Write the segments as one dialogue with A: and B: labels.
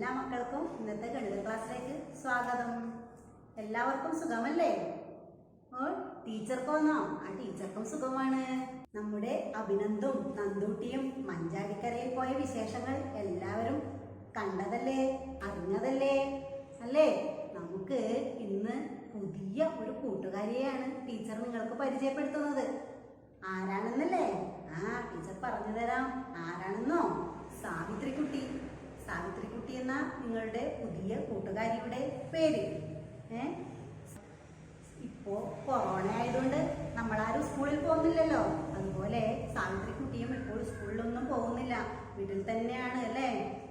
A: എല്ലാ മക്കൾക്കും ഇന്നത്തെ ഗണിത ക്ലാസ്സിലേക്ക് സ്വാഗതം. എല്ലാവർക്കും സുഖമല്ലേ? ടീച്ചർക്ക് വന്നോ? ആ ടീച്ചർക്കും സുഖമാണ്. നമ്മുടെ അഭിനന്ദും നന്ദൂട്ടിയും മഞ്ചാടിക്കരയിൽ പോയ വിശേഷങ്ങൾ എല്ലാവരും കണ്ടതല്ലേ, അറിഞ്ഞതല്ലേ അല്ലേ? നമുക്ക് ഇന്ന് പുതിയ ഒരു കൂട്ടുകാരിയെയാണ് ടീച്ചർ നിങ്ങൾക്ക് പരിചയപ്പെടുത്തുന്നത്. ആരാണെന്നല്ലേ? ടീച്ചർ പറഞ്ഞു തരാം. ആരാണെന്നോ? സാവിത്രിക്കുട്ടി. സാവിത്രിക്കുട്ടി എന്ന നിങ്ങളുടെ പുതിയ കൂട്ടുകാരിയുടെ പേര്. ഇപ്പോ കൊറോണ ആയതുകൊണ്ട് നമ്മളാരും സ്കൂളിൽ പോകുന്നില്ലല്ലോ. അതുപോലെ സാവിത്രിക്കുട്ടിയും ഇപ്പോൾ സ്കൂളിലൊന്നും പോകുന്നില്ല, വീട്ടിൽ തന്നെയാണ് അല്ലേ?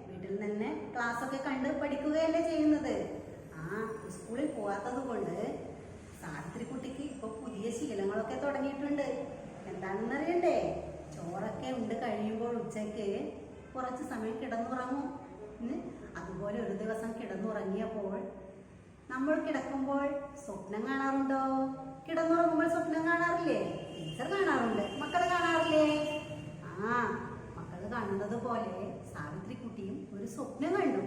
A: വീട്ടിൽ തന്നെ ക്ലാസ് ഒക്കെ കണ്ട് പഠിക്കുകയല്ലേ ചെയ്യുന്നത്. സ്കൂളിൽ പോവാത്തത് കൊണ്ട് സാവിത്രിക്കുട്ടിക്ക് ഇപ്പൊ പുതിയ ശീലങ്ങളൊക്കെ തുടങ്ങിയിട്ടുണ്ട്. എന്താണെന്ന് അറിയണ്ടേ? ചോറൊക്കെ ഉണ്ട് കഴിയുമ്പോൾ ഉച്ചയ്ക്ക് കുറച്ച് സമയം കിടന്നുറങ്ങും. അതുപോലെ ഒരു ദിവസം കിടന്നുറങ്ങിയപ്പോൾ നമ്മൾ കിടക്കുമ്പോൾ സ്വപ്നം കാണാറുണ്ടോ? കിടന്നുറങ്ങുമ്പോൾ സ്വപ്നം കാണാറില്ലേ? ടീച്ചർ കാണാറുണ്ട്. മക്കൾ കാണാറില്ലേ? മക്കൾ കാണുന്നത് പോലെ സാവിത്രിക്കുട്ടിയും ഒരു സ്വപ്നം കണ്ടു.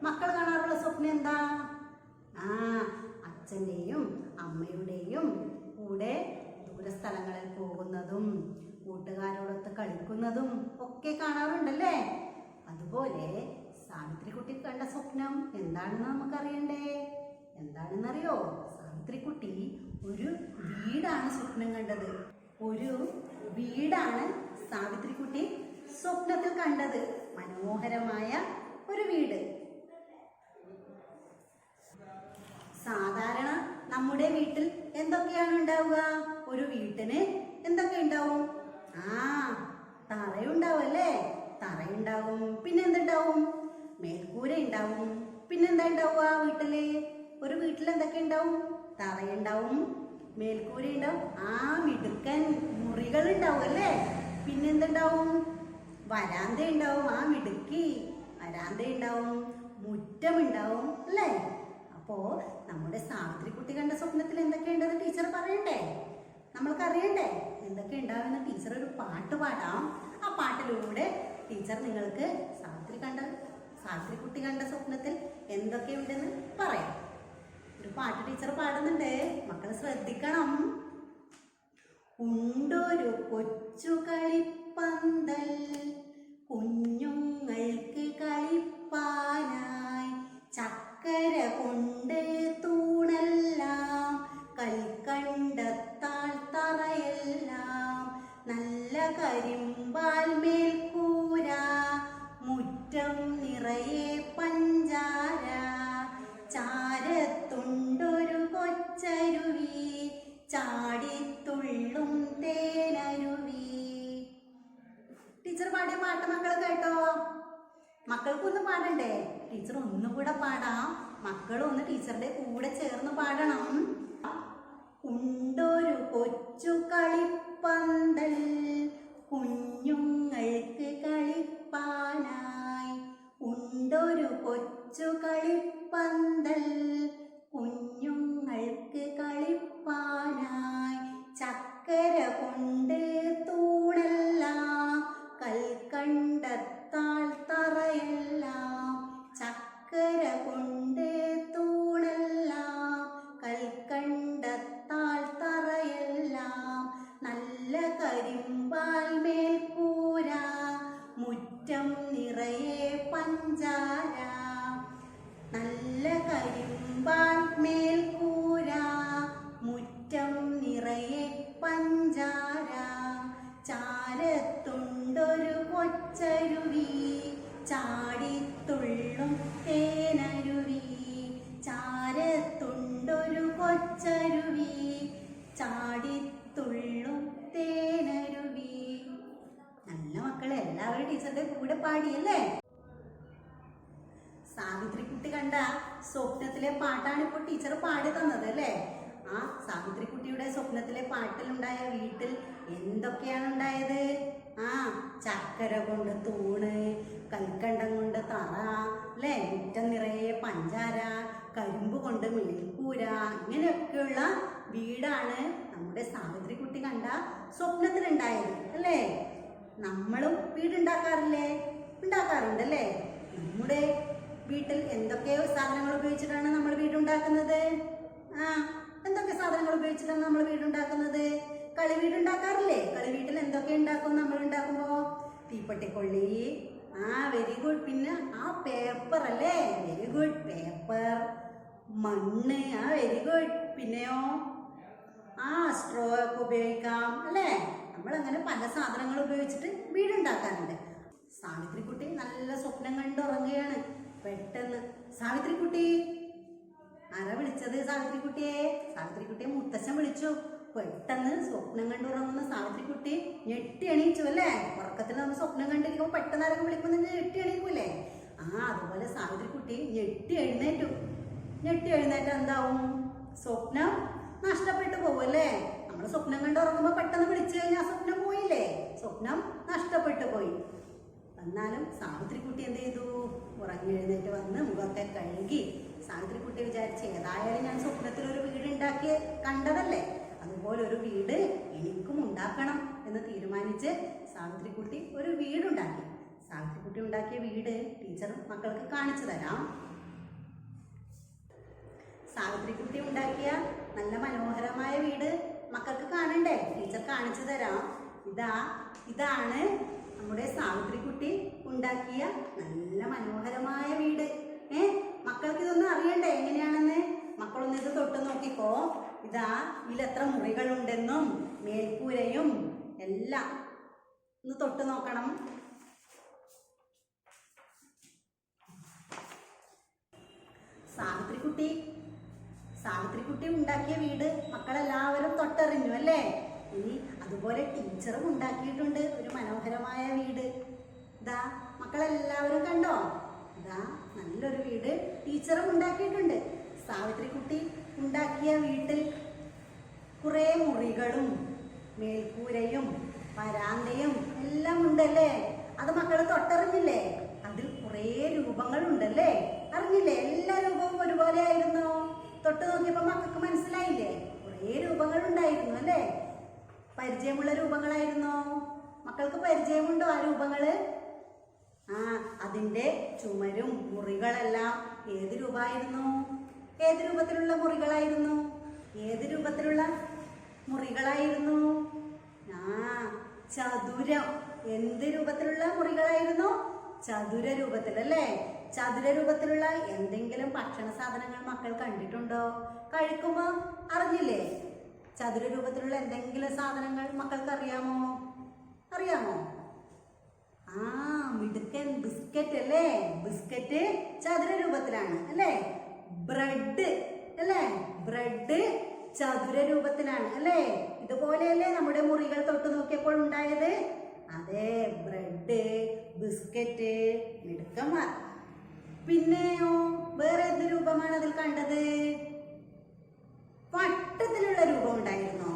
A: മക്കൾ കാണാറുള്ള സ്വപ്നം എന്താ? അച്ഛൻ്റെയും അമ്മയുടെയും കൂടെ ദൂരസ്ഥലങ്ങളിൽ പോകുന്നതും കൂട്ടുകാരോടൊത്ത് കളിക്കുന്നതും ഒക്കെ കാണാറുണ്ടല്ലേ? അതുപോലെ സാവിത്രിക്കുട്ടി കണ്ട സ്വപ്നം എന്താണെന്ന് നമുക്കറിയണ്ടേ? എന്താണെന്നറിയോ? സാവിത്രിക്കുട്ടി ഒരു വീടാണ് സ്വപ്നം കണ്ടത്. ഒരു വീടാണ് സാവിത്രിക്കുട്ടി സ്വപ്നത്തിൽ കണ്ടത്. മനോഹരമായ ഒരു വീട്. സാധാരണ നമ്മുടെ വീട്ടിൽ എന്തൊക്കെയാണ് ഉണ്ടാവുക? ഒരു വീട്ടിന് എന്തൊക്കെ ഉണ്ടാവും? തറയുണ്ടാവും അല്ലേ? തറയുണ്ടാവും. പിന്നെന്തുണ്ടാവും? മേൽക്കൂര ഉണ്ടാവും. പിന്നെന്താ ഉണ്ടാവുക വീട്ടില്? ഒരു വീട്ടിൽ എന്തൊക്കെ ഉണ്ടാവും? തറയുണ്ടാവും, മേൽക്കൂര ഉണ്ടാവും, മിടുക്കൻ മുറികൾ ഉണ്ടാവും അല്ലേ? പിന്നെന്തുണ്ടാവും? വരാന്ത ഉണ്ടാവും. മിടുക്കി വരാന്ത ഉണ്ടാവും, മുറ്റമുണ്ടാവും അല്ലേ? അപ്പോ നമ്മുടെ സാവിത്രിക്കുട്ടി കണ്ട സ്വപ്നത്തിൽ എന്തൊക്കെയുണ്ടെന്ന് ടീച്ചർ പറയണ്ടേ? നമ്മൾക്കറിയണ്ടേ എന്തൊക്കെ ഉണ്ടാവുമെന്ന്? ടീച്ചർ ഒരു പാട്ട് പാടാം. ആ പാട്ടിലൂടെ ടീച്ചർ നിങ്ങൾക്ക് സാവിത്രിക്കുട്ടി കണ്ട സ്വപ്നത്തിൽ എന്തൊക്കെയുണ്ടെന്ന് പറയാം. ഒരു പാട്ട് ടീച്ചർ പാടുന്നുണ്ട്, മക്കൾ ശ്രദ്ധിക്കണം. ഉണ്ടൊരു കൊച്ചു കളിപ്പന്തൽ കുഞ്ഞുങ്ങൾക്ക് കളിപ്പാനായി, ചക്കര കൊണ്ട് തൂണെല്ലാം കൽക്കണ്ടത്താൽ തറയെല്ലാം, നല്ല കരിമ്പാൽ മേൽക്കൂര, മുറ്റം നിറയെ പഞ്ചാര, ചാരത്തുണ്ടൊരു കൊച്ചരുവി, ചാടിത്തുള്ളും തേനരുവി. ടീച്ചർ പാടിയ പാട്ട് മക്കൾ കേട്ടോ? മക്കൾക്കൊന്ന് പാടണ്ടേ? ടീച്ചർ ഒന്നുകൂടെ പാടാം. മക്കളൊന്ന് ടീച്ചറുടെ കൂടെ ചേർന്ന് പാടണം. ഉണ്ടൊരു കൊച്ചു കളിപ്പന്തൽ കുഞ്ഞുങ്ങൾക്ക് കളിപ്പാനായി, ഉണ്ടൊരു കൊച്ചു കളിപ്പന്തൽ കുഞ്ഞുങ്ങൾക്ക് കളിപ്പാനായി, ചക്കര കൊണ്ട് തൂണെല്ലാം കൽക്കണ്ടത്താൽ തറയെല്ലാം, ചക്കര കൊണ്ട് തൂണെല്ലാം കൽക്കണ്ടത്താൽ തറയെല്ലാം, നല്ല കരിമ്പാൽ മേൽക്കൂര, മുറ്റം നിറയെ പഞ്ചാര, നല്ല കരിമ്പാൽ മേൽക്കൂര, മുറ്റം നിറയെ പഞ്ചാര, ചാരത്തുണ്ടൊരു കൊച്ചരുവി, ചാടിത്തുള്ളും തേനരുവി, ചാരത്തുണ്ടൊരു കൊച്ചരുവി, ചാടിത്തുള്ളും തേനരുവി. നല്ല മക്കളെ, എല്ലാവരും ടീച്ചറുടെ കൂടെ പാടിയല്ലേ? സാവിത്രിക്കുട്ടി കണ്ട സ്വപ്നത്തിലെ പാട്ടാണ് ഇപ്പോൾ ടീച്ചർ പാടി തന്നത് അല്ലേ? സാവിത്രിക്കുട്ടിയുടെ സ്വപ്നത്തിലെ പാട്ടിലുണ്ടായ വീട്ടിൽ എന്തൊക്കെയാണ് ഉണ്ടായത്? ചക്കര കൊണ്ട് തൂണ്, കൽക്കണ്ടം കൊണ്ട് തറ അല്ലേ? മുറ്റം നിറയെ പഞ്ചാര, കരിമ്പ് കൊണ്ട് മേൽക്കൂര, ഇങ്ങനെയൊക്കെയുള്ള വീടാണ് നമ്മുടെ സാവിത്രിക്കുട്ടി കണ്ട സ്വപ്നത്തിലുണ്ടായത് അല്ലേ? നമ്മളും വീടുണ്ടാക്കാറില്ലേ? ഉണ്ടാക്കാറുണ്ടല്ലേ? നമ്മുടെ വീട്ടിൽ എന്തൊക്കെ സാധനങ്ങൾ ഉപയോഗിച്ചിട്ടാണ് നമ്മൾ വീടുണ്ടാക്കുന്നത്? എന്തൊക്കെ സാധനങ്ങൾ ഉപയോഗിച്ചിട്ടാണ് നമ്മൾ വീടുണ്ടാക്കുന്നത്? കളി വീടുണ്ടാക്കാറില്ലേ? കളി വീട്ടിൽ എന്തൊക്കെ ഉണ്ടാക്കും നമ്മൾ ഉണ്ടാക്കുമ്പോ? തീപ്പെട്ടിക്കൊള്ളി, വെരി ഗുഡ്. പിന്നെ പേപ്പർ അല്ലേ? Very good, paper. മണ്ണ്, വെരി ഗുഡ്. പിന്നെയോ സ്ട്രോ ഒക്കെ ഉപയോഗിക്കാം അല്ലേ? നമ്മൾ അങ്ങനെ പല സാധനങ്ങൾ ഉപയോഗിച്ചിട്ട് വീടുണ്ടാക്കാറുണ്ട്. സാവിത്രിക്കുട്ടി നല്ല സ്വപ്നം കണ്ടുറങ്ങുകയാണ്. പെട്ടെന്ന് സാവിത്രിക്കുട്ടി, ആരാ വിളിച്ചത്? സാവിത്രിക്കുട്ടിയെ മുത്തച്ഛൻ വിളിച്ചു. പെട്ടെന്ന് സ്വപ്നം കണ്ടുറങ്ങുന്ന സാവിത്രിക്കുട്ടി ഞെട്ടി എണീച്ചു അല്ലേ? ഉറക്കത്തിൽ നമ്മൾ സ്വപ്നം കണ്ടിരിക്കുമ്പോൾ പെട്ടെന്ന് ആരൊക്കെ വിളിക്കുമ്പോൾ ഞെട്ടി എണീക്കൂല്ലേ? അതുപോലെ സാവിത്രിക്കുട്ടി ഞെട്ടി എഴുന്നേറ്റ് എന്താവും? സ്വപ്നം നഷ്ടപ്പെട്ടു പോവല്ലേ? നമ്മൾ സ്വപ്നം കണ്ടുറങ്ങുമ്പോൾ പെട്ടെന്ന് വിളിച്ചു കഴിഞ്ഞാൽ സ്വപ്നം പോയില്ലേ? സ്വപ്നം നഷ്ടപ്പെട്ടു പോയി. എന്നാലും സാവിത്രിക്കുട്ടി എന്ത് ചെയ്തു? ഉറങ്ങിയെഴുന്നേറ്റ് വന്ന് മുഖത്തെ കഴുകി. സാവിത്രിക്കുട്ടി വിചാരിച്ച് ഏതായാലും ഞാൻ സ്വപ്നത്തിൽ ഒരു വീട് ഉണ്ടാക്കി കണ്ടതല്ലേ, അതുപോലെ ഒരു വീട് എനിക്കും ഉണ്ടാക്കണം എന്ന് തീരുമാനിച്ച് സാവിത്രിക്കുട്ടി ഒരു വീടുണ്ടാക്കി. സാവിത്രിക്കുട്ടി ഉണ്ടാക്കിയ വീട് ടീച്ചർ മക്കൾക്ക് കാണിച്ചു തരാം. സാവിത്രിക്കുട്ടി ഉണ്ടാക്കിയ നല്ല മനോഹരമായ വീട് മക്കൾക്ക് കാണണ്ടേ? ടീച്ചർ കാണിച്ചു തരാം. ഇതാണ് നമ്മുടെ സാവിത്രിക്കുട്ടി ഉണ്ടാക്കിയ നല്ല മനോഹരമായ വീട്. മക്കൾക്ക് ഇതൊന്നും അറിയണ്ടേ എങ്ങനെയാണെന്ന്? മക്കളൊന്ന് ഇത് തൊട്ട് നോക്കിക്കോ. ഇതിലെത്ര മുറികളുണ്ടെന്നും മേൽക്കൂരയും എല്ലാം ഒന്ന് തൊട്ട് നോക്കണം. സാവിത്രിക്കുട്ടി ഉണ്ടാക്കിയ വീട് മക്കളെല്ലാവരും തൊട്ടറിഞ്ഞു അല്ലേ? ഇനി അതുപോലെ ടീച്ചറും ഉണ്ടാക്കിയിട്ടുണ്ട് ഒരു മനോഹരമായ വീട്. മക്കളെല്ലാവരും കണ്ടോ? നല്ലൊരു വീട് ടീച്ചറും ഉണ്ടാക്കിയിട്ടുണ്ട്. സാവിത്രിക്കുട്ടി ഉണ്ടാക്കിയ വീട്ടിൽ കുറേ മുറികളും മേൽക്കൂരയും വരാന്തയും എല്ലാം ഉണ്ടല്ലേ? അത് മക്കൾ തൊട്ടറിഞ്ഞില്ലേ? അതിൽ കുറേ രൂപങ്ങളുണ്ടല്ലേ? അറിഞ്ഞില്ലേ? എല്ലാ രൂപവും ഒരുപോലെ ആയിരുന്നോ? തൊട്ട് നോക്കിയപ്പോൾ മക്കൾക്ക് മനസ്സിലായില്ലേ? കുറേ രൂപങ്ങൾ ഉണ്ടായിരുന്നു അല്ലേ? പരിചയമുള്ള രൂപങ്ങളായിരുന്നോ? മക്കൾക്ക് പരിചയമുണ്ടോ ആ രൂപങ്ങള്? അതിൻ്റെ ചുമരും മുറികളെല്ലാം ഏത് രൂപമായിരുന്നു? ഏത് രൂപത്തിലുള്ള മുറികളായിരുന്നു? ചതുരം. എന്ത് രൂപത്തിലുള്ള മുറികളായിരുന്നു? ചതുര രൂപത്തിലല്ലേ? ചതുര രൂപത്തിലുള്ള എന്തെങ്കിലും ഭക്ഷണ സാധനങ്ങൾ മക്കൾ കണ്ടിട്ടുണ്ടോ? കഴിക്കുമ്പോ അറിഞ്ഞില്ലേ? ചതുര രൂപത്തിലുള്ള എന്തെങ്കിലും സാധനങ്ങൾ മക്കൾക്ക് അറിയാമോ? മിടുക്കൻ, ബിസ്ക്കറ്റ് അല്ലേ? ബിസ്ക്കറ്റ് ചതുര രൂപത്തിലാണ് അല്ലേ? ബ്രെഡ് അല്ലേ? ബ്രെഡ് ചതുര രൂപത്തിലാണ് അല്ലേ? ഇതുപോലെയല്ലേ നമ്മുടെ മുറികൾ തൊട്ട് നോക്കിയപ്പോൾ ഉണ്ടായത്? അതെ, ബ്രെഡ്, ബിസ്ക്കറ്റ്, മിടുക്കന്മാർ. പിന്നെയോ വേറെ എന്ത് രൂപമാണ് അതിൽ കണ്ടത്? വട്ടത്തിലുള്ള രൂപം ഉണ്ടായിരുന്നോ?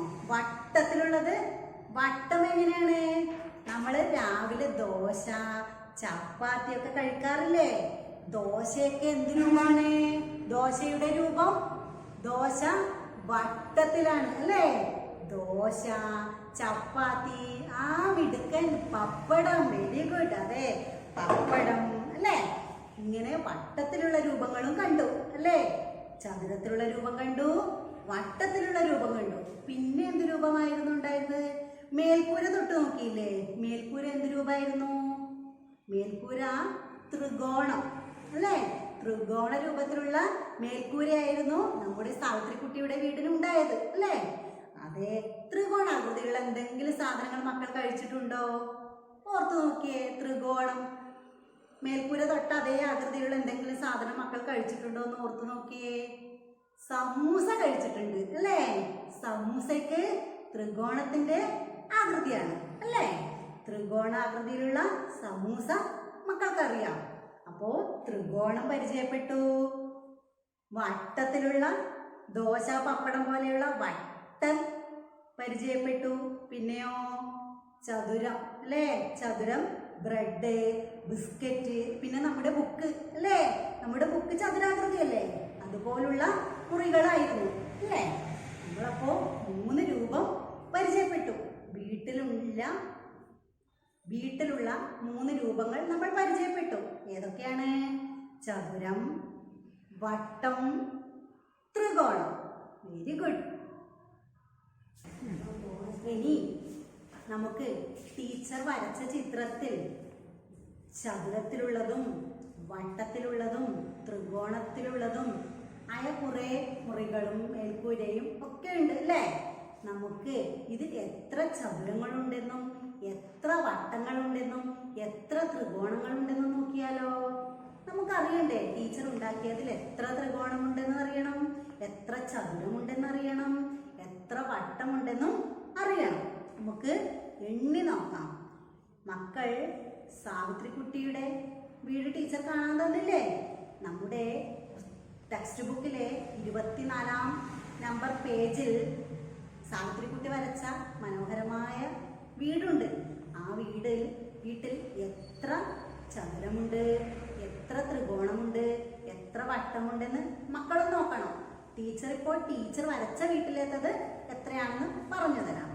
A: വട്ടം എങ്ങനെയാണ്? നമ്മൾ രാവിലെ ദോശ, ചപ്പാത്തി ഒക്കെ കഴിക്കാറില്ലേ? ദോശയൊക്കെ എന്ത് രൂപമാണ്? ദോശയുടെ രൂപം ദോശ വട്ടത്തിലാണ് അല്ലേ? ദോശ, ചപ്പാത്തി, മിടുക്കൻ. പപ്പടം, വെരി ഗുഡ്. അതെ, പപ്പടം അല്ലേ? ഇങ്ങനെ വട്ടത്തിലുള്ള രൂപങ്ങളും കണ്ടു അല്ലേ? ചതുരത്തിലുള്ള രൂപം കണ്ടു, വട്ടത്തിലുള്ള രൂപം കണ്ടു. പിന്നെ എന്ത് രൂപമായിരുന്നു ഉണ്ടായിരുന്നത്? മേൽക്കൂര തൊട്ട് നോക്കിയില്ലേ? മേൽക്കൂര എന്ത് രൂപമായിരുന്നു? മേൽക്കൂര ത്രികോണം അല്ലേ? ത്രികോണ രൂപത്തിലുള്ള മേൽക്കൂരയായിരുന്നു നമ്മുടെ സാവിത്രിക്കുട്ടിയുടെ വീടിനുണ്ടായത് അല്ലേ? അതെ, ത്രികോണാകൃതിയുള്ള എന്തെങ്കിലും സാധനങ്ങൾ മക്കൾ കഴിച്ചിട്ടുണ്ടോ? ഓർത്തു നോക്കിയേ. ത്രികോണം മേൽക്കൂര തൊട്ട് അതേ ആകൃതിയിലുള്ള എന്തെങ്കിലും സാധനം മക്കൾ കഴിച്ചിട്ടുണ്ടോ എന്ന് ഓർത്തു നോക്കിയേ. സമൂസ കഴിച്ചിട്ടുണ്ട് അല്ലേ? സമൂസയ്ക്ക് ത്രികോണത്തിന്റെ ആകൃതിയാണ് അല്ലേ? ത്രികോണാകൃതിയിലുള്ള സമൂസ മക്കൾക്കറിയാം. അപ്പോ ത്രികോണം പരിചയപ്പെട്ടു. വട്ടത്തിലുള്ള ദോശ, പപ്പടം പോലെയുള്ള വട്ടം പരിചയപ്പെട്ടു. പിന്നെയോ ചതുരം അല്ലേ? ചതുരം, ബ്രെഡ്, ബിസ്ക്കറ്റ്. പിന്നെ നമ്മുടെ ബുക്ക് അല്ലേ? നമ്മുടെ ബുക്ക് ചതുരാകൃതി അല്ലേ? അതുപോലുള്ള മുറികളായിരുന്നു അല്ലേ? നമ്മളപ്പോ 3 രൂപം പരിചയപ്പെട്ടു. വീട്ടിലുള്ള 3 രൂപങ്ങൾ നമ്മൾ പരിചയപ്പെട്ടു. ഏതൊക്കെയാണ്? ചതുരം, വട്ടം, ത്രികോണം. Very good. ഇനി നമുക്ക് ടീച്ചർ വരച്ച ചിത്രത്തിൽ ചതുരത്തിലുള്ളതും വട്ടത്തിലുള്ളതും ത്രികോണത്തിലുള്ളതും ആയ കുറെ മുറികളും മേൽക്കൂരയും ഒക്കെ ഉണ്ട് അല്ലേ? നമുക്ക് ഇതിൽ എത്ര ചതുരങ്ങളുണ്ടെന്നും എത്ര വട്ടങ്ങളുണ്ടെന്നും എത്ര ത്രികോണങ്ങളുണ്ടെന്നും നോക്കിയാലോ? നമുക്കറിയണ്ടേ ടീച്ചർ ഉണ്ടാക്കിയതിൽ എത്ര ത്രികോണമുണ്ടെന്ന് അറിയണം, എത്ര ചതുരമുണ്ടെന്ന് അറിയണം, എത്ര വട്ടമുണ്ടെന്നും അറിയണം. നമുക്ക് എണ്ണി നോക്കാം. മക്കൾ, സാവിത്രിക്കുട്ടിയുടെ വീട് ടീച്ചർ കാണാൻ തന്നില്ലേ? നമ്മുടെ ടെക്സ്റ്റ് ബുക്കിലെ 24-ാം നമ്പർ പേജിൽ സാവിത്രിക്കുട്ടി വരച്ച മനോഹരമായ വീടുണ്ട്. ആ വീട്ടിൽ എത്ര ചതുരമുണ്ട്, എത്ര ത്രികോണമുണ്ട്, എത്ര വട്ടമുണ്ടെന്ന് മക്കളും നോക്കണം. ടീച്ചർ ഇപ്പോൾ ടീച്ചർ വരച്ച വീട്ടിലേത്തത് എത്രയാണെന്ന് പറഞ്ഞു തരാം.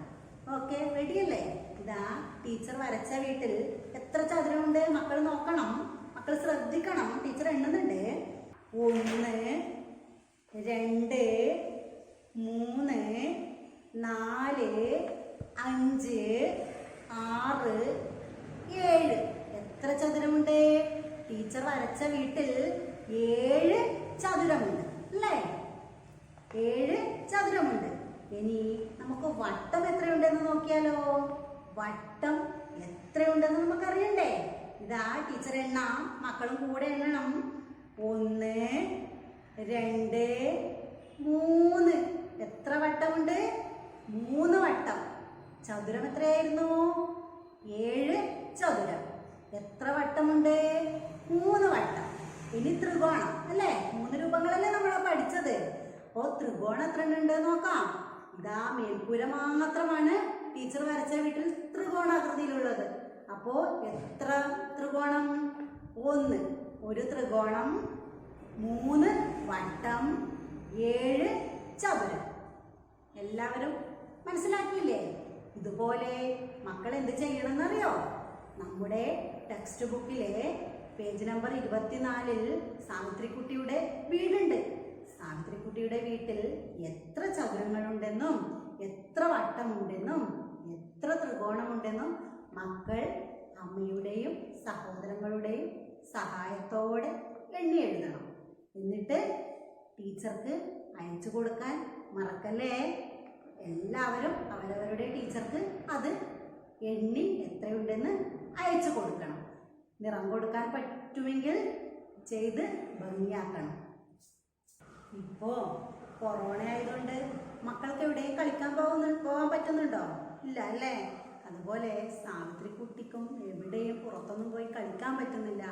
A: ഓക്കെ, റെഡിയല്ലേ? ഇതാ ടീച്ചർ വരച്ച വീട്ടിൽ എത്ര ചതുരമുണ്ട് മക്കൾ നോക്കണം. മക്കൾ ശ്രദ്ധിക്കണം, ടീച്ചർ എണ്ണുന്നുണ്ട്. 1 2 3 4 5 6 7. എത്ര ചതുരമുണ്ട്? ടീച്ചർ വരച്ച വീട്ടിൽ 7 ചതുരമുണ്ട് അല്ലേ? 7 ചതുരമുണ്ട്. ഇനി നമുക്ക് വട്ടം എത്രയുണ്ടെന്ന് നോക്കിയാലോ? വട്ടം എത്രയുണ്ടെന്ന് നമുക്കറിയണ്ടേ? ഇതാ ടീച്ചർ എണ്ണാം, മക്കളും കൂടെ എണ്ണണം. 1 2 3. എത്ര വട്ടമുണ്ട്? 3 വട്ടം. ചതുരം എത്രയായിരുന്നു? 7 ചതുരം. എത്ര വട്ടമുണ്ട്? 3 വട്ടം. ഇനി ത്രികോണം അല്ലേ? 3 രൂപങ്ങളല്ലേ നമ്മൾ പഠിച്ചത്. അപ്പോ ത്രികോണം എത്ര ഉണ്ട് നോക്കാം. ഇതാ മേൽക്കൂര മാത്രമാണ് ടീച്ചർ വരച്ച വീട്ടിൽ ത്രികോണാകൃതിയിലുള്ളത്. അപ്പോ എത്ര ത്രികോണം? 1 ഒരു ത്രികോണം, 3 വട്ടം, 7 ചതുരം. എല്ലാവരും മനസ്സിലാക്കിയില്ലേ? ഇതുപോലെ മക്കൾ എന്ത് ചെയ്യണമെന്നറിയോ? നമ്മുടെ ടെക്സ്റ്റ് ബുക്കിലെ പേജ് നമ്പർ 24-ൽ സാവിത്രിക്കുട്ടിയുടെ വീടുണ്ട്. സാവിത്രിക്കുട്ടിയുടെ വീട്ടിൽ എത്ര ചതുരങ്ങളുണ്ടെന്നും എത്ര വട്ടമുണ്ടെന്നും എത്ര ത്രികോണമുണ്ടെന്നും മക്കൾ അമ്മയുടെയും സഹോദരങ്ങളുടെയും സഹായത്തോടെ എണ്ണി എഴുതണം. എന്നിട്ട് ടീച്ചർക്ക് അയച്ചു കൊടുക്കാൻ മറക്കല്ലേ. എല്ലാവരും അവരവരുടെ ടീച്ചർക്ക് അത് എണ്ണി എത്രയുണ്ടെന്ന് അയച്ചു കൊടുക്കണം. നിറം കൊടുക്കാൻ പറ്റുമെങ്കിൽ ചെയ്ത് ഭംഗിയാക്കണം. ഇപ്പോൾ കൊറോണ ആയതുകൊണ്ട് മക്കൾക്ക് എവിടെയും കളിക്കാൻ പോകാൻ പറ്റുന്നുണ്ടോ? ഇല്ല അല്ലേ? അതുപോലെ സാവിത്രിക്കുട്ടിക്കും എവിടെയും പുറത്തൊന്നും പോയി കളിക്കാൻ പറ്റുന്നില്ല.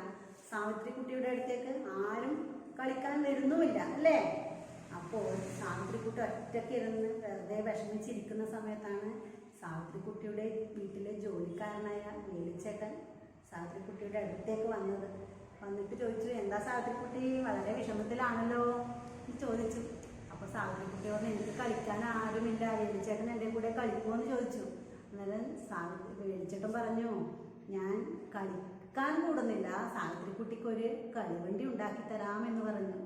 A: സാവിത്രിക്കുട്ടിയുടെ അടുത്തേക്ക് ആരും കളിക്കാൻ വരുന്നുമില്ല അല്ലേ? അപ്പോൾ സാവിത്രിക്കുട്ടി ഒറ്റയ്ക്ക് ഇരുന്ന് വെറുതെ വിഷമിച്ചിരിക്കുന്ന സമയത്താണ് സാവിത്രിക്കുട്ടിയുടെ വീട്ടിലെ ജോലിക്കാരനായ വേലിച്ചേട്ടൻ സാവിത്രിക്കുട്ടിയുടെ അടുത്തേക്ക് വന്നത്. വന്നിട്ട് ചോദിച്ചു, എന്താ സാവിത്രിക്കുട്ടി വളരെ വിഷമത്തിലാണല്ലോ എന്ന് ചോദിച്ചു. അപ്പോൾ സാവിത്രിക്കുട്ടി പറഞ്ഞു, എനിക്ക് കളിക്കാൻ ആരുമില്ല, വേലിച്ചേട്ടൻ എൻ്റെ കൂടെ കളിക്കുമോ എന്ന് ചോദിച്ചു. അന്നേരം വേലിച്ചേട്ടൻ പറഞ്ഞു, ഞാൻ കളിക്കാൻ കൂടുന്നില്ല, സാവിത്രിക്കുട്ടിക്ക് ഒരു കളിവണ്ടി ഉണ്ടാക്കി തരാമെന്ന് പറഞ്ഞു.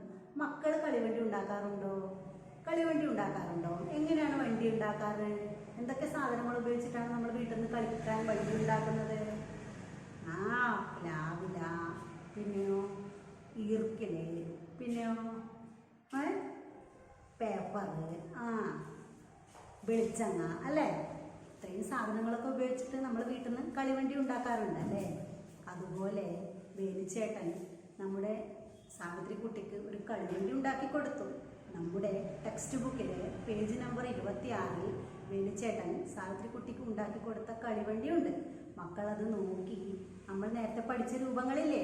A: മക്കൾ കളിവണ്ടി ഉണ്ടാക്കാറുണ്ടോ? കളിവണ്ടി ഉണ്ടാക്കാറുണ്ടോ? എങ്ങനെയാണ് വണ്ടി ഉണ്ടാക്കാറ്? എന്തൊക്കെ സാധനങ്ങൾ ഉപയോഗിച്ചിട്ടാണ് നമ്മൾ വീട്ടിൽ നിന്ന് കളിക്കാൻ വണ്ടി ഉണ്ടാക്കുന്നത്? പ്ലാവില, പിന്നെയോ ഈർക്കില്, പിന്നെയോ പേപ്പർ, വെളിച്ചെണ്ണ അല്ലേ? ഇത്രയും സാധനങ്ങളൊക്കെ ഉപയോഗിച്ചിട്ട് നമ്മൾ വീട്ടിൽ നിന്ന് കളിവണ്ടി ഉണ്ടാക്കാറുണ്ട് അല്ലേ? അതുപോലെ വേലിച്ചേട്ടൻ നമ്മുടെ സാവിത്രിക്കുട്ടിക്ക് ഒരു കളിവണ്ടി ഉണ്ടാക്കി കൊടുത്തു. നമ്മുടെ ടെക്സ്റ്റ് ബുക്കിലെ പേജ് നമ്പർ 26-ൽ വേലിച്ചേട്ടൻ സാവിത്രിക്കുട്ടിക്ക് ഉണ്ടാക്കി കൊടുത്ത കളിവണ്ടിയുണ്ട്. മക്കളത് നോക്കി നമ്മൾ നേരത്തെ പഠിച്ച രൂപങ്ങളില്ലേ,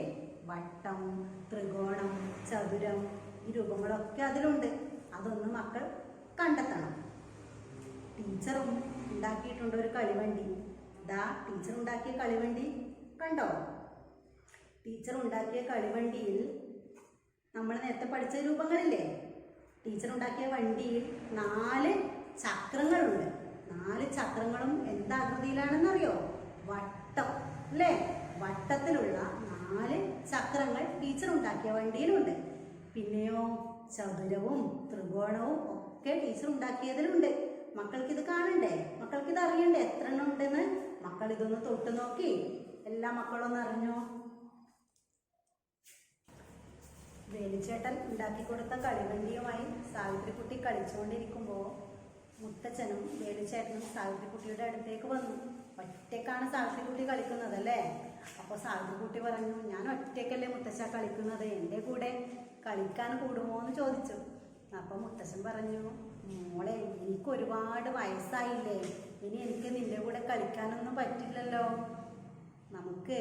A: വട്ടം, ത്രികോണം, ചതുരം, ഈ രൂപങ്ങളൊക്കെ അതിലുണ്ട്. അതൊന്ന് മക്കൾ കണ്ടെത്തണം. ടീച്ചറും ഉണ്ടാക്കിയിട്ടുണ്ട് ഒരു കളിവണ്ടി. ഇതാ ടീച്ചർ ഉണ്ടാക്കിയ കളിവണ്ടി കണ്ടോ? ടീച്ചർ ഉണ്ടാക്കിയ കളിവണ്ടിയിൽ നമ്മൾ നേരത്തെ പഠിച്ച രൂപങ്ങളില്ലേ, ടീച്ചർ ഉണ്ടാക്കിയ വണ്ടിയിൽ 4 ചക്രങ്ങളുണ്ട്. 4 ചക്രങ്ങളും എന്താകൃതിയിലാണെന്നറിയോ? വട്ടം അല്ലേ? വട്ടത്തിലുള്ള 4 ചക്രങ്ങൾ ടീച്ചർ ഉണ്ടാക്കിയ വണ്ടിയിലുണ്ട്. പിന്നെയോ ചതുരവും ത്രികോണവും ഒക്കെ ടീച്ചർ ഉണ്ടാക്കിയതിലുണ്ട്. മക്കൾക്കിത് കാണണ്ടേ? മക്കൾക്കിത് അറിയണ്ടേ എത്ര എണ്ണം ഉണ്ടെന്ന്? മക്കൾ ഇതൊന്ന് തൊട്ട് നോക്കി എല്ലാ മക്കളൊന്ന് അറിഞ്ഞോ? വേലുച്ചേട്ടൻ ഉണ്ടാക്കി കൊടുത്ത കളിവണ്ടിയുമായി സാവിത്രിക്കുട്ടി കളിച്ചുകൊണ്ടിരിക്കുമ്പോൾ മുത്തച്ഛനും വേലുച്ചേട്ടനും സാവിത്രിക്കുട്ടിയുടെ അടുത്തേക്ക് വന്നു. ഒറ്റയ്ക്കാണ് സാവിത്രിക്കുട്ടി കളിക്കുന്നത് അല്ലേ? അപ്പോൾ സാവിത്രിക്കുട്ടി പറഞ്ഞു, ഞാൻ ഒറ്റയ്ക്കല്ലേ മുത്തച്ഛ കളിക്കുന്നത്, എൻ്റെ കൂടെ കളിക്കാൻ കൂടുമോ എന്ന് ചോദിച്ചു. അപ്പം മുത്തച്ഛൻ പറഞ്ഞു, മോളെ എനിക്ക് ഒരുപാട് വയസ്സായില്ലേ, ഇനി എനിക്ക് നിന്റെ കൂടെ കളിക്കാനൊന്നും പറ്റില്ലല്ലോ, നമുക്ക്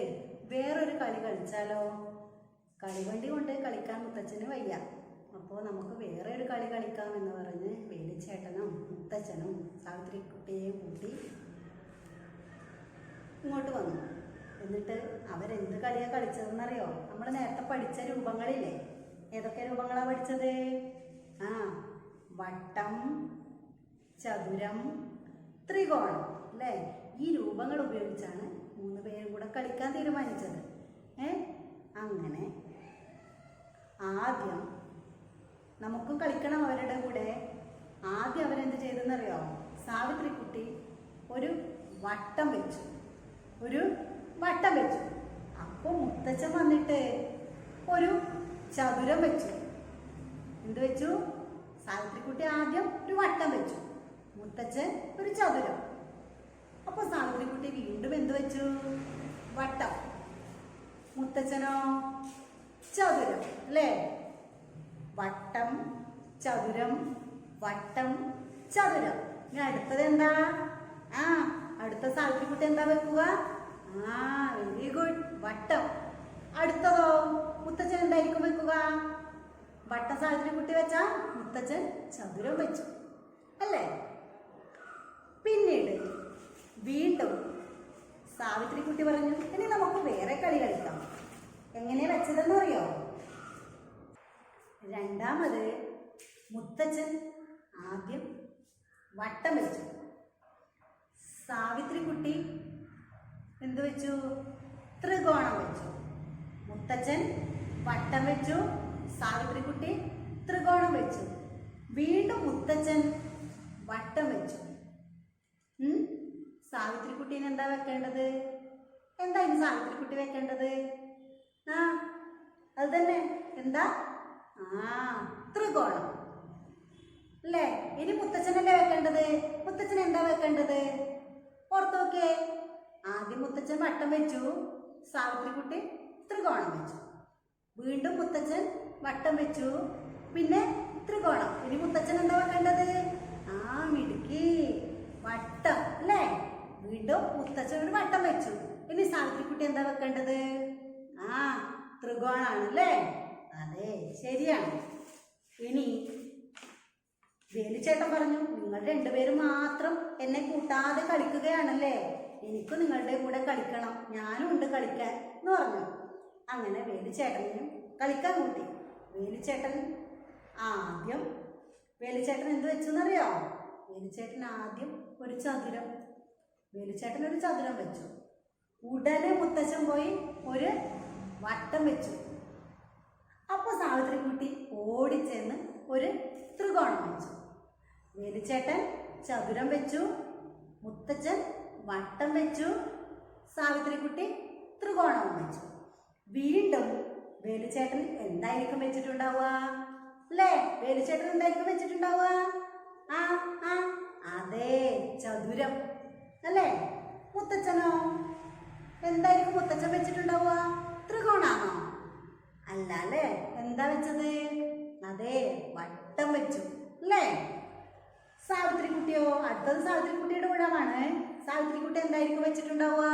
A: വേറൊരു കളി കളിച്ചാലോ? കളിവണ്ടി കൊണ്ട് കളിക്കാൻ മുത്തച്ഛന് വയ്യ, അപ്പോൾ നമുക്ക് വേറെ ഒരു കളി കളിക്കാം എന്ന് പറഞ്ഞ് വേലുച്ചേട്ടനും മുത്തച്ഛനും സാവിത്രിക്കുട്ടിയെയും കൂട്ടി ഇങ്ങോട്ട് വന്നു. എന്നിട്ട് അവരെന്ത് കളിയാണ് കളിച്ചതെന്നറിയോ? നമ്മൾ നേരത്തെ പഠിച്ച രൂപങ്ങളില്ലേ? ഏതൊക്കെ രൂപങ്ങളാണ് പഠിച്ചത്? വട്ടം, ചതുരം, ത്രികോണം അല്ലേ? ഈ രൂപങ്ങൾ ഉപയോഗിച്ചാണ് 3 പേരും കൂടെ കളിക്കാൻ തീരുമാനിച്ചത്. അങ്ങനെ ആദ്യം നമുക്കും കളിക്കണം അവരുടെ കൂടെ. ആദ്യം അവരെന്ത് ചെയ്തെന്നറിയോ? സാവിത്രിക്കുട്ടി ഒരു വട്ടം വെച്ചു. അപ്പോൾ മുത്തച്ഛൻ വന്നിട്ട് ഒരു ചതുരം വെച്ചു. എന്ത് വെച്ചു? സാവിത്രിക്കുട്ടി ആദ്യം ഒരു വട്ടം വെച്ചു, മുത്തച്ഛൻ ഒരു ചതുരം. അപ്പോൾ സാവിത്രിക്കുട്ടി വീണ്ടും എന്ത് വെച്ചു? വട്ടം. മുത്തച്ഛനോ ചതുരം അല്ലേ? വട്ടം, ചതുരം, വട്ടം, ചതുരം. ഇനി അടുത്തത് എന്താ? അടുത്ത സാവിത്രിക്കുട്ടി എന്താ വെക്കുക? വെരി ഗുഡ്, വട്ടം. അടുത്തതോ മുത്തച്ഛൻ എന്തായിരിക്കും വെക്കുക? വട്ടം സാവിത്രിക്കുട്ടി വെച്ചാ മുത്തച്ഛൻ ചതുരം വെച്ചു അല്ലേ? പിന്നീട് വീണ്ടും സാവിത്രിക്കുട്ടി പറഞ്ഞു, ഇനി നമുക്ക് വേറെ കളി കളിക്കാം. എങ്ങനെ വെച്ചതെന്ന് അറിയോ? രണ്ടാമത് മുത്തച്ഛൻ ആദ്യം വട്ടം വെച്ചു. സാവിത്രിക്കുട്ടി എന്ത് വെച്ചു? ത്രികോണം വെച്ചു. മുത്തച്ഛൻ വട്ടം വെച്ചു, സാവിത്രിക്കുട്ടി ത്രികോണം വെച്ചു. വീണ്ടും മുത്തച്ഛൻ വട്ടം വെച്ചു. സാവിത്രിക്കുട്ടീനെ എന്താ വെക്കേണ്ടത്? എന്താ ഇനി സാവിത്രിക്കുട്ടി വെക്കേണ്ടത്? അത് തന്നെ, എന്താ? ത്രികോണം അല്ലേ? ഇനി മുത്തച്ഛനല്ലേ വെക്കേണ്ടത്? മുത്തച്ഛൻ എന്താ വെക്കേണ്ടത്? ഓർത്തോക്കെ. ആദ്യം മുത്തച്ഛൻ വട്ടം വെച്ചു, സാവിത്രിക്കുട്ടി ത്രികോണം വെച്ചു. വീണ്ടും മുത്തച്ഛൻ വട്ടം വെച്ചു, പിന്നെ ത്രികോണം. ഇനി മുത്തച്ഛൻ എന്താ വെക്കേണ്ടത്? മിടുക്കി, വട്ടം അല്ലേ? വീണ്ടും മുത്തച്ഛൻ ഒരു വട്ടം വെച്ചു. ഇനി സാവിത്രിക്കുട്ടി എന്താ വെക്കേണ്ടത്? ത്രികോണാണ് അല്ലേ? അതെ, ശരിയാണ്. ഇനി വേലുച്ചേട്ടൻ പറഞ്ഞു, നിങ്ങൾ രണ്ടുപേരും മാത്രം എന്നെ കൂട്ടാതെ കളിക്കുകയാണല്ലേ, എനിക്ക് നിങ്ങളുടെ കൂടെ കളിക്കണം, ഞാനും ഉണ്ട് കളിക്കാൻ എന്ന് പറഞ്ഞു. അങ്ങനെ വേലുച്ചേട്ടനെയും കളിക്കാൻ കൂട്ടി. വേലുച്ചേട്ടൻ എന്ത് വെച്ചെന്നറിയോ? വേലുച്ചേട്ടൻ ആദ്യം ഒരു ചതുരം വെച്ചു. ഉടനെ മുത്തച്ഛൻ പോയി ഒരു വട്ടം വെച്ചു. അപ്പോൾ സാവിത്രിക്കുട്ടി ഓടിച്ചെന്ന് ഒരു ത്രികോണം വെച്ചു. വേലുച്ചേട്ടൻ ചതുരം വെച്ചു, മുത്തച്ഛൻ വട്ടം വെച്ചു, സാവിത്രിക്കുട്ടി ത്രികോണം വെച്ചു. വീണ്ടും വേലുച്ചേട്ടൻ എന്തായിരിക്കും വെച്ചിട്ടുണ്ടാവുക അല്ലേ? വേലുച്ചേട്ടൻ എന്തായിരിക്കും വെച്ചിട്ടുണ്ടാവുക? അതെ, ചതുരം അല്ലേ? മുത്തച്ഛനോ എന്തായിരിക്കും മുത്തച്ഛൻ വെച്ചിട്ടുണ്ടാവുക? ത്രികോണാണോ? അല്ല അല്ലേ? എന്താ വെച്ചത്? അതെ, വട്ടം വെച്ചു അല്ലേ? സാവിത്രിക്കുട്ടിയോ? അടുത്തത് സാവിത്രിക്കുട്ടിയുടെ ഊഴമാണ്. സാവിത്രിക്കുട്ടി എന്തായിരിക്കും വെച്ചിട്ടുണ്ടാവുക?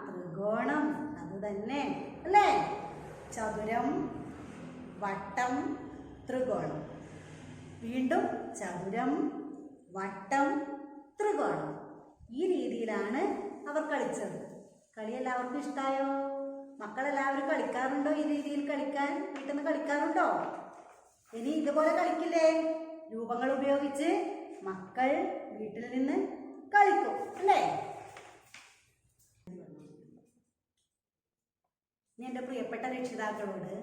A: ത്രികോണം. അത് തന്നെ അല്ലേ? ചതുരം, വട്ടം, ത്രികോണം. വീണ്ടും ചതുരം, വട്ടം, ത്രികോണം. ഈ രീതിയിലാണ് അവർ കളിച്ചത്. കളി എല്ലാവർക്കും ഇഷ്ടമായോ? മക്കളെല്ലാവരും കളിക്കാറുണ്ടോ? ഈ രീതിയിൽ കളിക്കാൻ വീട്ടിൽ നിന്ന് കളിക്കാറുണ്ടോ? ഇനി ഇതുപോലെ കളിക്കില്ലേ? രൂപങ്ങൾ ഉപയോഗിച്ച് മക്കൾ വീട്ടിൽ നിന്ന് കളിക്കും അല്ലേ? ഇനി എൻ്റെ പ്രിയപ്പെട്ട രക്ഷിതാക്കളോട്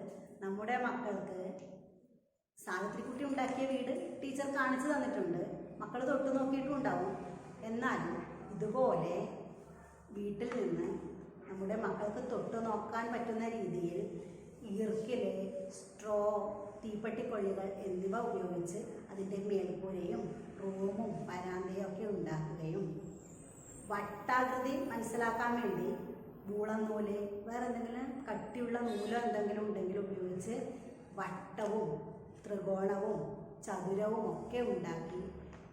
A: നമ്മുടെ മക്കൾക്ക് സാവിത്രിക്കുട്ടി ഉണ്ടാക്കിയ വീട് ടീച്ചർ കാണിച്ചു തന്നിട്ടുണ്ട്, മക്കൾ തൊട്ട് നോക്കിയിട്ടും ഉണ്ടാവും. എന്നാലും ഇതുപോലെ വീട്ടിൽ നിന്ന് നമ്മുടെ മക്കൾക്ക് തൊട്ട് നോക്കാൻ പറ്റുന്ന രീതിയിൽ ഈർക്കിൽ, സ്ട്രോ, തീപ്പെട്ടിക്കൊള്ളികൾ എന്നിവ ഉപയോഗിച്ച് അതിൻ്റെ മേൽക്കൂരയും റൂമും വരാന്തയും ഒക്കെ ഉണ്ടാക്കുകയും വട്ടാകൃതി മനസ്സിലാക്കാൻ വേണ്ടി വൂളൻ നൂല്, വേറെ എന്തെങ്കിലും കട്ടിയുള്ള നൂലോ എന്തെങ്കിലും ഉണ്ടെങ്കിൽ ഉപയോഗിച്ച് വട്ടവും ത്രികോണവും ചതുരവും ഒക്കെ ഉണ്ടാക്കി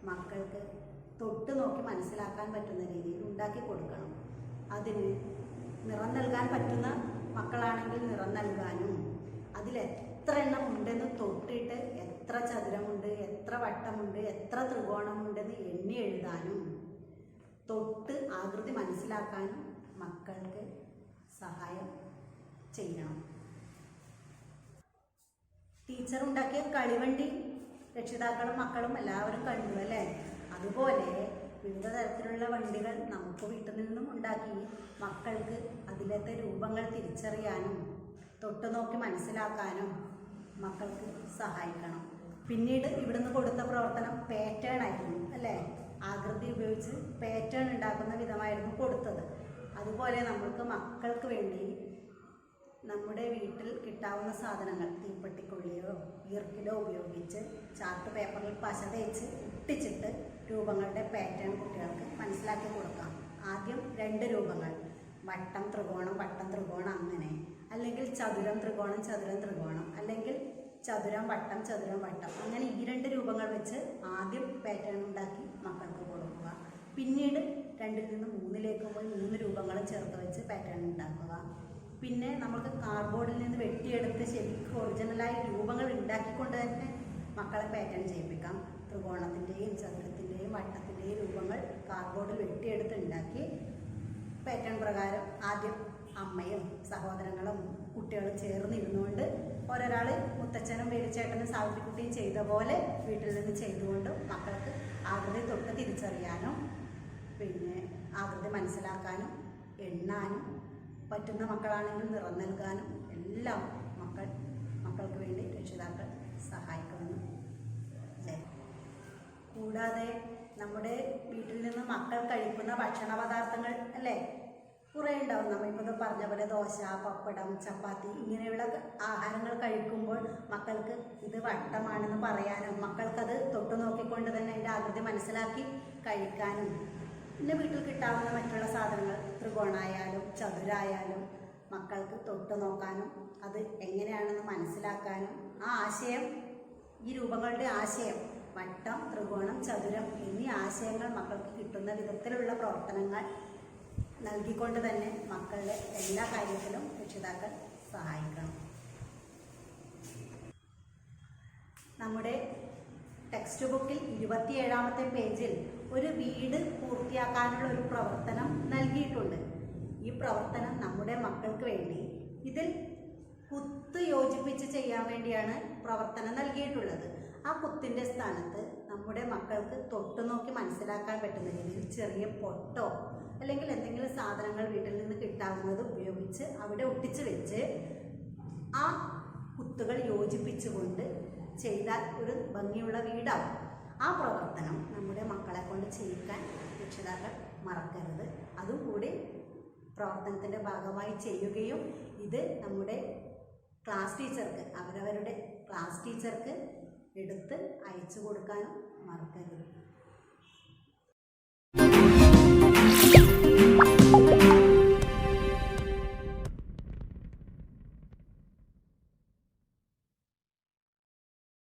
A: മക്കൾക്ക് തൊട്ട് നോക്കി മനസ്സിലാക്കാൻ പറ്റുന്ന രീതിയിൽ ഉണ്ടാക്കി കൊടുക്കണം. അതിന് നിറം നൽകാൻ പറ്റുന്ന മക്കളാണെങ്കിൽ നിറം നൽകാനും, അതിൽ എത്ര എണ്ണം ഉണ്ടെന്ന് തൊട്ടിട്ട് എത്ര ചതുരമുണ്ട്, എത്ര വട്ടമുണ്ട്, എത്ര ത്രികോണമുണ്ടെന്ന് എണ്ണി എഴുതാനും തൊട്ട് ആകൃതി മനസ്സിലാക്കാനും മക്കൾക്ക് സഹായം ചെയ്യണം. ടീച്ചർ ഉണ്ടാക്കിയ കളിവണ്ടി രക്ഷിതാക്കളും മക്കളും എല്ലാവരും കണ്ടു അല്ലേ? അതുപോലെ വിവിധ തരത്തിലുള്ള വണ്ടികൾ നമുക്ക് വീട്ടിൽ നിന്നും ഉണ്ടാക്കി മക്കൾക്ക് അതിലത്തെ രൂപങ്ങൾ തിരിച്ചറിയാനും തൊട്ട് നോക്കി മനസ്സിലാക്കാനും മക്കൾക്ക് സഹായിക്കണം. പിന്നീട് ഇവിടുന്ന് കൊടുത്ത പ്രവർത്തനം പാറ്റേൺ ആയിരുന്നു അല്ലേ? ആകൃതി ഉപയോഗിച്ച് പാറ്റേൺ ഉണ്ടാക്കുന്ന വിധമായിരുന്നു കൊടുത്തത്. അതുപോലെ നമുക്ക് മക്കൾക്ക് വേണ്ടി നമ്മുടെ വീട്ടിൽ കിട്ടാവുന്ന സാധനങ്ങൾ തീപ്പെട്ടിക്കൊള്ളിയോ ഈർക്കിലോ ഉപയോഗിച്ച് ചാർട്ട് പേപ്പറിൽ പശ തേച്ച് ഒട്ടിച്ചിട്ട് രൂപങ്ങളുടെ പാറ്റേൺ കുട്ടികൾക്ക് മനസ്സിലാക്കി കൊടുക്കാം. ആദ്യം 2 രൂപങ്ങൾ, വട്ടം ത്രികോണം വട്ടം ത്രികോണം അങ്ങനെ, അല്ലെങ്കിൽ ചതുരം ത്രികോണം ചതുരം ത്രികോണം, അല്ലെങ്കിൽ ചതുരം വട്ടം ചതുരം വട്ടം, അങ്ങനെ ഈ 2 രൂപങ്ങൾ വെച്ച് ആദ്യം പാറ്റേൺ ഉണ്ടാക്കി മക്കൾക്ക് കൊടുക്കുക. പിന്നീട് 2ൽ നിന്ന് 3ലേക്ക് പോയി 3 രൂപങ്ങളും ചേർത്ത് വെച്ച് പാറ്റേൺ ഉണ്ടാക്കുക. പിന്നെ നമുക്ക് കാർഡ്ബോർഡിൽ നിന്ന് വെട്ടിയെടുത്ത് ശരിക്കും ഒറിജിനലായി രൂപങ്ങൾ ഉണ്ടാക്കിക്കൊണ്ട് തന്നെ മക്കളെ പാറ്റേൺ ചെയ്യിപ്പിക്കാം. ത്രികോണത്തിൻ്റെയും ചതുരത്തിൻ്റെയും വട്ടത്തിൻ്റെയും രൂപങ്ങൾ കാർഡ്ബോർഡിൽ വെട്ടിയെടുത്ത് ഉണ്ടാക്കി പാറ്റേൺ പ്രകാരം ആദ്യം അമ്മയും സഹോദരങ്ങളും കുട്ടികളും ചേർന്നിരുന്നുകൊണ്ട് ഓരോരാൾ മുത്തച്ഛനും വേലിച്ചേട്ടനും സാവിത്രിക്കുട്ടിയും ചെയ്ത പോലെ വീട്ടിൽ നിന്ന് ചെയ്തുകൊണ്ട് മക്കൾക്ക് ആകൃതി തൊട്ട് തിരിച്ചറിയാനും പിന്നെ ആകൃതി മനസ്സിലാക്കാനും എണ്ണാനും പറ്റുന്ന മക്കളാണെങ്കിൽ നിറം നൽകാനും എല്ലാം മക്കൾക്ക് വേണ്ടി രക്ഷിതാക്കൾ സഹായിക്കുന്നു. കൂടാതെ നമ്മുടെ വീട്ടിൽ നിന്ന് മക്കൾ കഴിക്കുന്ന ഭക്ഷണ പദാർത്ഥങ്ങൾ അല്ലേ കുറേ ഉണ്ടാവും. നമ്മളിപ്പോൾ പറഞ്ഞ പോലെ ദോശ, പപ്പടം, ചപ്പാത്തി ഇങ്ങനെയുള്ള ആഹാരങ്ങൾ കഴിക്കുമ്പോൾ മക്കൾക്ക് ഇത് വട്ടമാണെന്ന് പറയാനും മക്കൾക്കത് തൊട്ട് നോക്കിക്കൊണ്ട് തന്നെ അതിൻ്റെ ആകൃതി മനസ്സിലാക്കി കഴിക്കാനും, പിന്നെ വീട്ടിൽ കിട്ടാവുന്ന മറ്റുള്ള സാധനങ്ങൾ ത്രികോണായാലും ചതുരായാലും മക്കൾക്ക് തൊട്ട് നോക്കാനും അത് എങ്ങനെയാണെന്ന് മനസ്സിലാക്കാനും ആ ആശയം, ഈ രൂപങ്ങളുടെ ആശയം വട്ടം ത്രികോണം ചതുരം എന്നീ ആശയങ്ങൾ മക്കൾക്ക് കിട്ടുന്ന വിധത്തിലുള്ള പ്രവർത്തനങ്ങൾ നൽകിക്കൊണ്ട് തന്നെ മക്കളുടെ എല്ലാ കാര്യത്തിലും രക്ഷിതാക്കൾ സഹായിക്കണം. നമ്മുടെ ടെക്സ്റ്റ് ബുക്കിൽ 27ാമത്തെ പേജിൽ ഒരു വീട് പൂർത്തിയാക്കാനുള്ള ഒരു പ്രവർത്തനം നൽകിയിട്ടുണ്ട്. ഈ പ്രവർത്തനം നമ്മുടെ മക്കൾക്ക് വേണ്ടി ഇതിൽ കുത്ത് യോജിപ്പിച്ച് ചെയ്യാൻ വേണ്ടിയാണ് പ്രവർത്തനം നൽകിയിട്ടുള്ളത്. ആ കുത്തിൻ്റെ സ്ഥാനത്ത് നമ്മുടെ മക്കൾക്ക് തൊട്ട് നോക്കി മനസ്സിലാക്കാൻ പറ്റുന്ന രീതിയിൽ ചെറിയ പൊട്ടോ അല്ലെങ്കിൽ എന്തെങ്കിലും സാധനങ്ങൾ വീട്ടിൽ നിന്ന് കിട്ടാവുന്നത് ഉപയോഗിച്ച് അവിടെ ഒട്ടിച്ച് വെച്ച് ആ കുത്തുകൾ യോജിപ്പിച്ചുകൊണ്ട് ചെയ്താൽ ഒരു ഭംഗിയുള്ള വീടാവും. ആ പ്രവർത്തനം നമ്മുടെ മക്കളെ കൊണ്ട് ചെയ്യിക്കാൻ രക്ഷിതാക്കൾ മറക്കരുത്. അതുകൂടി പ്രവർത്തനത്തിൻ്റെ ഭാഗമായി ചെയ്യുകയും ഇത് നമ്മുടെ ക്ലാസ് ടീച്ചർക്ക്, അവരവരുടെ ക്ലാസ് ടീച്ചർക്ക് എടുത്ത് അയച്ചു കൊടുക്കാനും മറക്കരുത്.